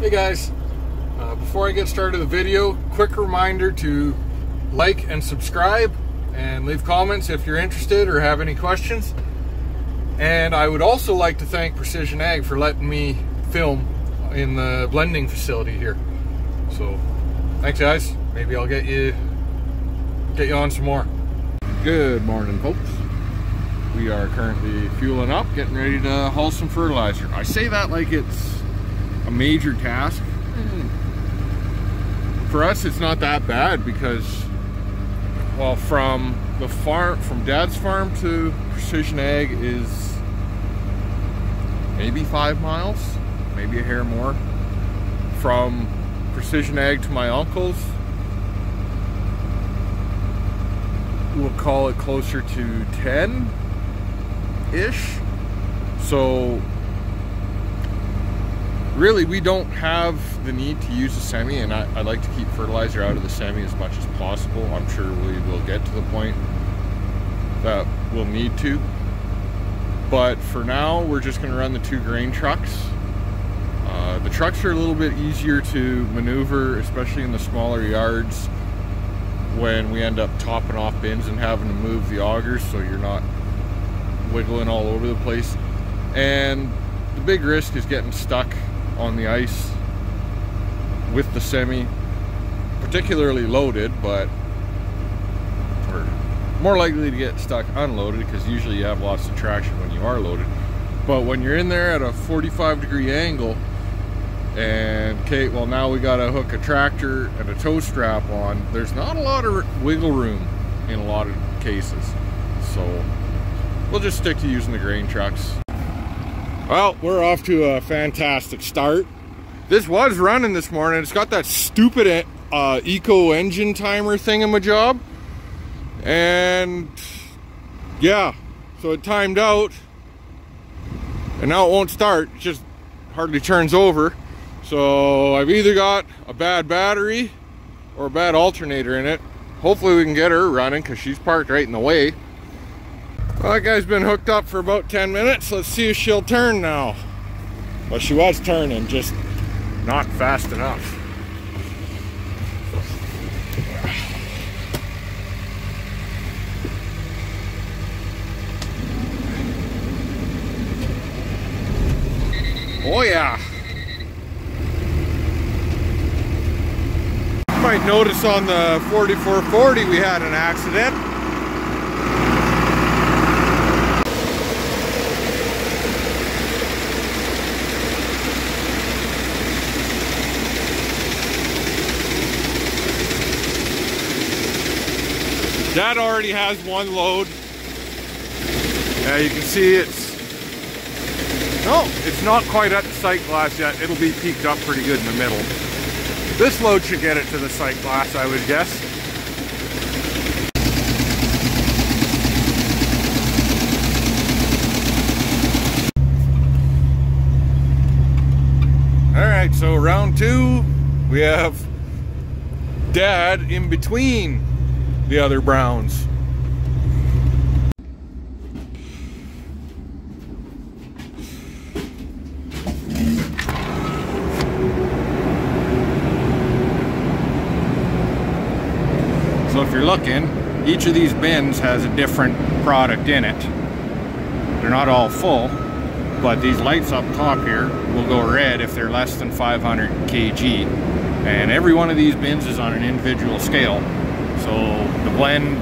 Hey guys, before I get started the video, quick reminder to like and subscribe and leave comments if you're interested or have any questions. And I would also like to thank Precision Ag for letting me film in the blending facility here. So thanks guys, maybe I'll get you on some more. Good morning folks. We are currently fueling up, getting ready to haul some fertilizer. I say that like it's a major task. For us it's not that bad because, well, from Dad's farm to Precision Ag is maybe 5 miles, maybe a hair more. From Precision Ag to my uncle's, we'll call it closer to 10-ish. So really we don't have the need to use a semi, and I like to keep fertilizer out of the semi as much as possible. I'm sure we will get to the point that we'll need to, but for now we're just going to run the 2 grain trucks. The trucks are a little bit easier to maneuver, especially in the smaller yards when we end up topping off bins and having to move the augers, so you're not wiggling all over the place. And the big risk is getting stuck on the ice with the semi, particularly loaded, but we're more likely to get stuck unloaded because usually you have lots of traction when you are loaded. But when you're in there at a 45-degree angle and, okay, well now we gotta hook a tractor and a tow strap on, there's not a lot of wiggle room in a lot of cases. So we'll just stick to using the grain trucks. Well, we're off to a fantastic start. This was running this morning. It's got that stupid eco engine timer thingamajob. And yeah, so it timed out. And now it won't start. It just hardly turns over. So I've either got a bad battery or a bad alternator in it. Hopefully we can get her running because she's parked right in the way. Well, that guy's been hooked up for about 10 minutes. Let's see if she'll turn now. Well, she was turning, just not fast enough. Oh yeah. You might notice on the 4440 we had an accident. That already has one load. Yeah, you can see it's not quite at the sight glass yet. It'll be peaked up pretty good in the middle. This load should get it to the sight glass, I would guess. Alright, so round 2, we have Dad in between the other browns. So if you're looking, each of these bins has a different product in it. They're not all full, but these lights up top here will go red if they're less than 500 kg. And every one of these bins is on an individual scale. So the blend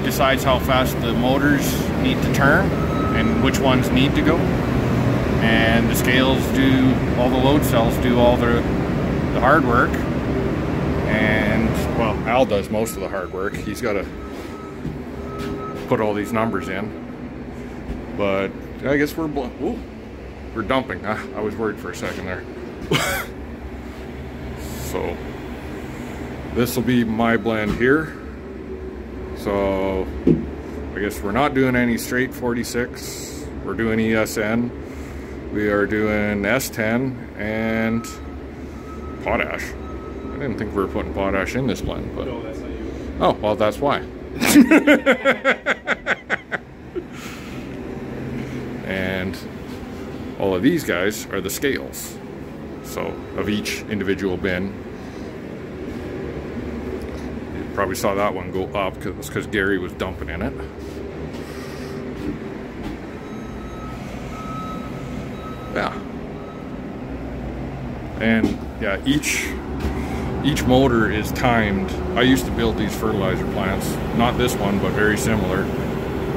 decides how fast the motors need to turn and which ones need to go. And the scales do, all the load cells do all the hard work. And, well, Al does most of the hard work. He's got to put all these numbers in. But I guess we're dumping. I was worried for a second there. So this will be my blend here. So I guess we're not doing any straight 46. We're doing ESN. We are doing S10 and potash. I didn't think we were putting potash in this blend, but no, that's not you. Oh, well, that's why. And all of these guys are the scales. so of each individual bin. You probably saw that one go up because Gary was dumping in it. Yeah. And yeah, each motor is timed. I used to build these fertilizer plants, not this one, but very similar.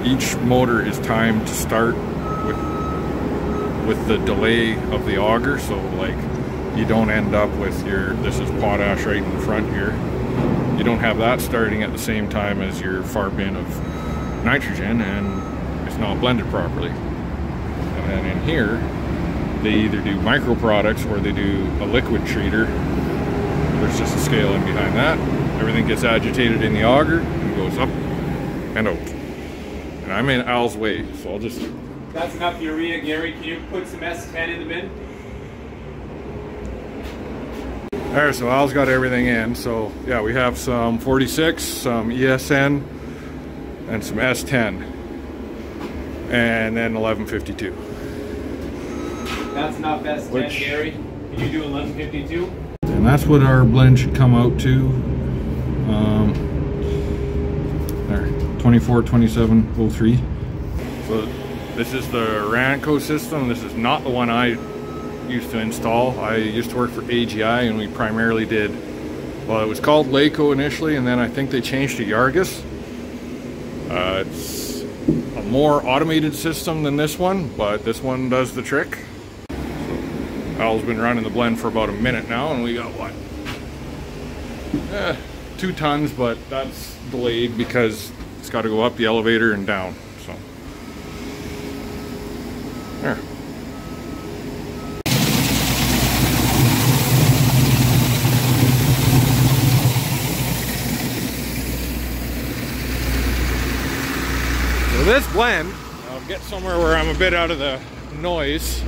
Each motor is timed to start with the delay of the auger, so like you don't end up with your, this is potash right in the front here, you don't have that starting at the same time as your far bin of nitrogen, and it's not blended properly. And then in here they either do micro products or they do a liquid treater. There's just a scale in behind that. Everything gets agitated in the auger and goes up and out. And I'm in Al's way, so I'll just... That's enough urea, Gary. Can you put some S10 in the bin? Alright, so Al's got everything in. So yeah, we have some 46, some ESN, and some S10. And then 1152. That's enough S10, Gary. Can you do 1152? And that's what our blend should come out to. There, 242703. So this is the Ranco system. This is not the one I used to install. I used to work for AGI, and we primarily did, well, it was called Laco initially, and then I think they changed to Yargis. It's a more automated system than this one, but this one does the trick. Al's been running the blend for about a minute now, and we got what? 2 tons, but that's delayed because it's got to go up the elevator and down. So there. So this blend, I'll get somewhere where I'm a bit out of the noise.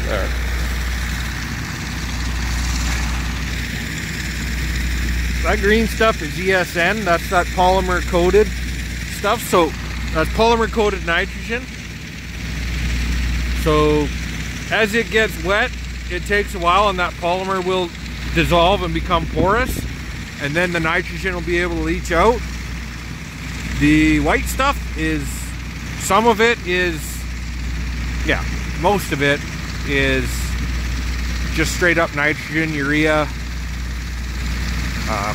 There. That green stuff is ESN. That's that polymer coated stuff. So that's polymer coated nitrogen. So as it gets wet, it takes a while, and that polymer will dissolve and become porous, and then the nitrogen will be able to leach out. The white stuff is, some of it is, yeah, most of it is just straight up nitrogen, urea,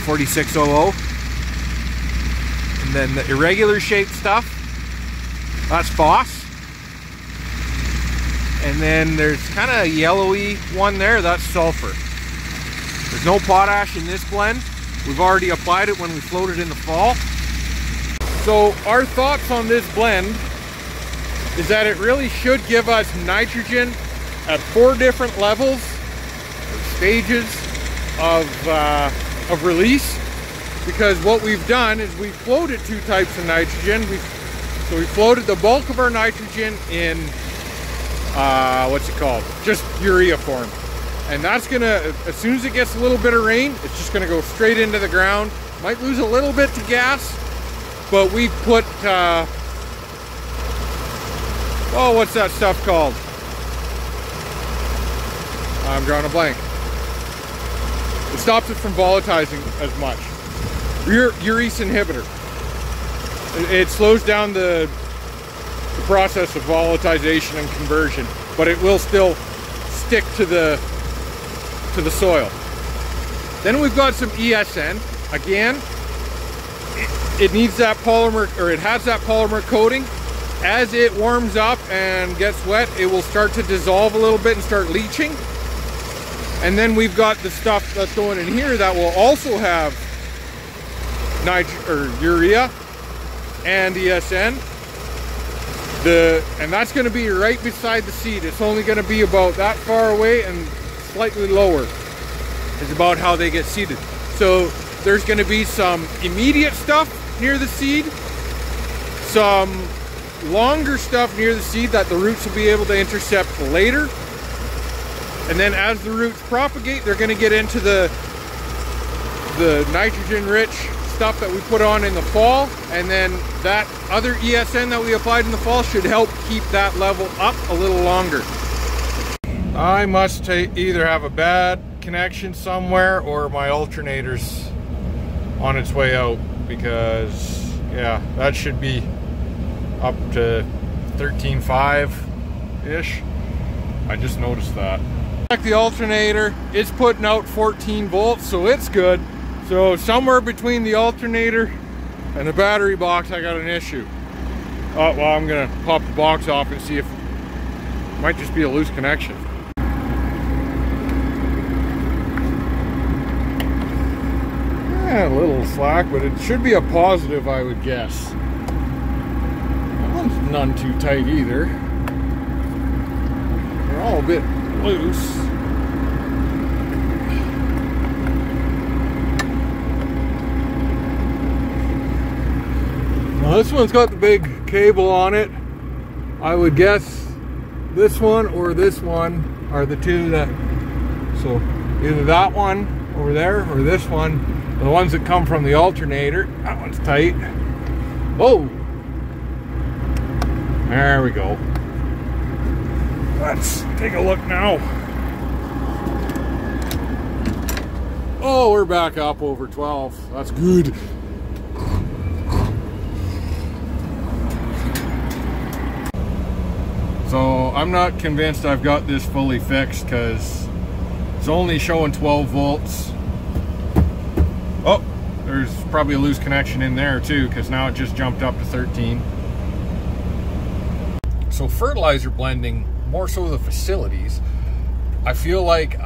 4600. And then the irregular shaped stuff, that's phos. And then there's kind of a yellowy one there, that's sulfur. There's no potash in this blend. We've already applied it when we floated in the fall. So our thoughts on this blend is that it really should give us nitrogen at 4 different levels or stages of release, because what we've done is we've floated 2 types of nitrogen. So we floated the bulk of our nitrogen in what's it called, just urea form, and that's gonna, as soon as it gets a little bit of rain, it's just gonna go straight into the ground. Might lose a little bit to gas, but we put oh, what's that stuff called? I'm drawing a blank. It stops it from volatilizing as much. Urease inhibitor. It slows down the process of volatilization and conversion, but it will still stick to the soil. Then we've got some ESN. Again, it needs that polymer, or it has that polymer coating. As it warms up and gets wet, it will start to dissolve a little bit and start leaching. And then we've got the stuff that's going in here that will also have urea and ESN. And that's going to be right beside the seed. It's only going to be about that far away and slightly lower is about how they get seeded. So there's going to be some immediate stuff near the seed, some longer stuff near the seed that the roots will be able to intercept later. And then as the roots propagate, they're going to get into the nitrogen-rich stuff that we put on in the fall, and then that other ESN that we applied in the fall should help keep that level up a little longer. I must either have a bad connection somewhere or my alternator's on its way out, because yeah, that should be up to 13.5-ish. I just noticed that. Check the alternator, it's putting out 14 volts, so it's good. So somewhere between the alternator and the battery box, I got an issue. Oh, well, I'm gonna pop the box off and see if it might just be a loose connection. Yeah, a little slack, but it should be a positive, I would guess. That one's none too tight either. They're all a bit loose. Now this one's got the big cable on it. I would guess this one or this one are the two that, so either that one over there or this one, the ones that come from the alternator. That one's tight. Oh, there we go. Let's take a look now. Oh, we're back up over 12. That's good. So I'm not convinced I've got this fully fixed, because it's only showing 12 volts. Oh, there's probably a loose connection in there too, because now it just jumped up to 13. So fertilizer blending, more so the facilities, I feel like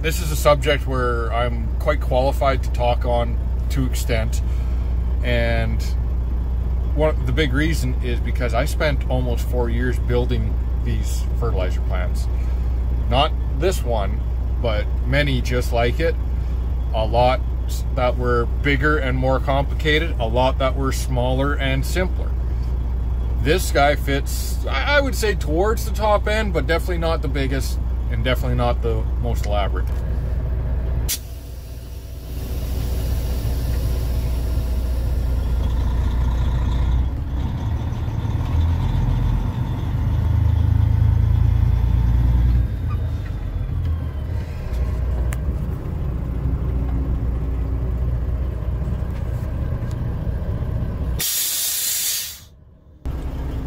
this is a subject where I'm quite qualified to talk on to extent. And the big reason is because I spent almost 4 years building these fertilizer plants. Not this one, but many just like it. A lot that were bigger and more complicated, a lot that were smaller and simpler. This guy fits, I would say, towards the top end, but definitely not the biggest and definitely not the most elaborate.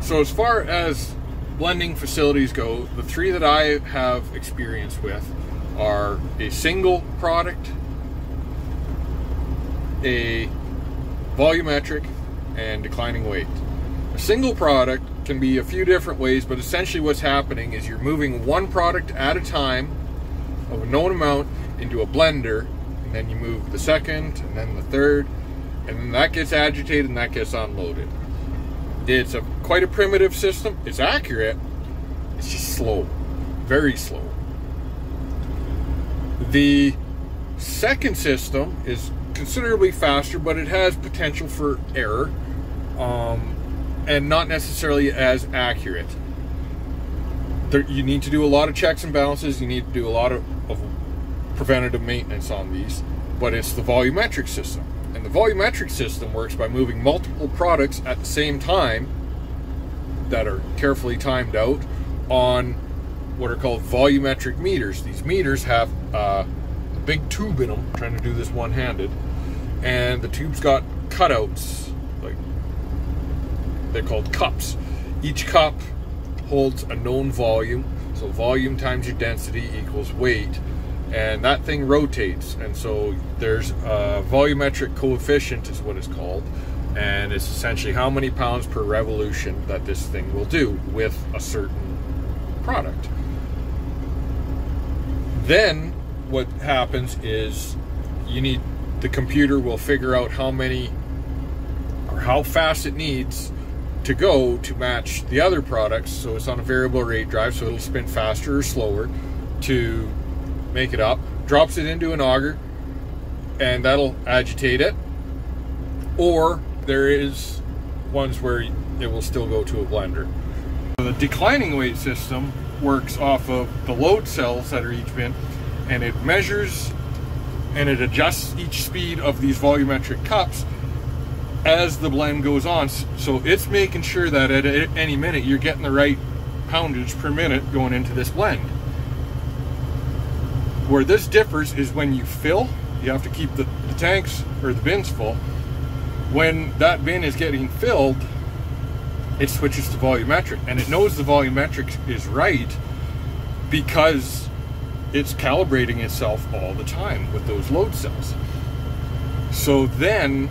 So as far as blending facilities go, the three that I have experience with are a single product, a volumetric, and declining weight. A single product can be a few different ways, but essentially what's happening is you're moving one product at a time of a known amount into a blender, and then you move the second, and then the third, and then that gets agitated and that gets unloaded. It's quite a primitive system. It's accurate. It's just slow, very slow. The second system is considerably faster, but it has potential for error, and not necessarily as accurate. You need to do a lot of checks and balances. You need to do a lot of preventative maintenance on these, but it's the volumetric system. And the volumetric system works by moving multiple products at the same time that are carefully timed out on what are called volumetric meters. These meters have a big tube in them. I'm trying to do this one-handed, and the tube's got cutouts, like they're called cups. Each cup holds a known volume, so volume times your density equals weight, and that thing rotates. And so there's a volumetric coefficient is what it's called, and it's essentially how many pounds per revolution that this thing will do with a certain product. Then what happens is the computer will figure out how many or how fast it needs to go to match the other products. So it's on a variable rate drive, so it'll spin faster or slower to make it up, drops it into an auger, and that'll agitate it. Or there is ones where it will still go to a blender. So the declining weight system works off of the load cells that are each bin, and it measures and it adjusts each speed of these volumetric cups as the blend goes on. So it's making sure that at any minute you're getting the right poundage per minute going into this blend. Where this differs is when you fill, you have to keep the tanks or the bins full. When that bin is getting filled, it switches to volumetric, and it knows the volumetric is right because it's calibrating itself all the time with those load cells. So then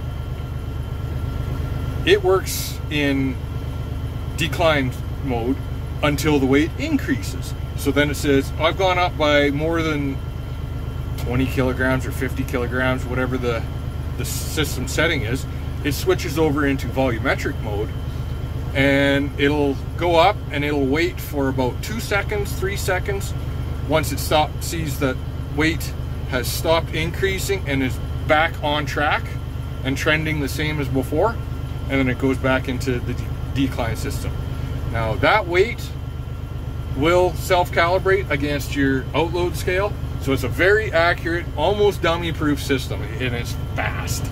it works in decline mode until the weight increases. So then it says, I've gone up by more than 20 kilograms or 50 kilograms, whatever the system setting is. It switches over into volumetric mode, and it'll go up and it'll wait for about 2 seconds, 3 seconds. Once it sees that weight has stopped increasing and is back on track and trending the same as before, and then it goes back into the decline system. Now that weight will self-calibrate against your outload scale, so it's a very accurate, almost dummy-proof system, and it's fast.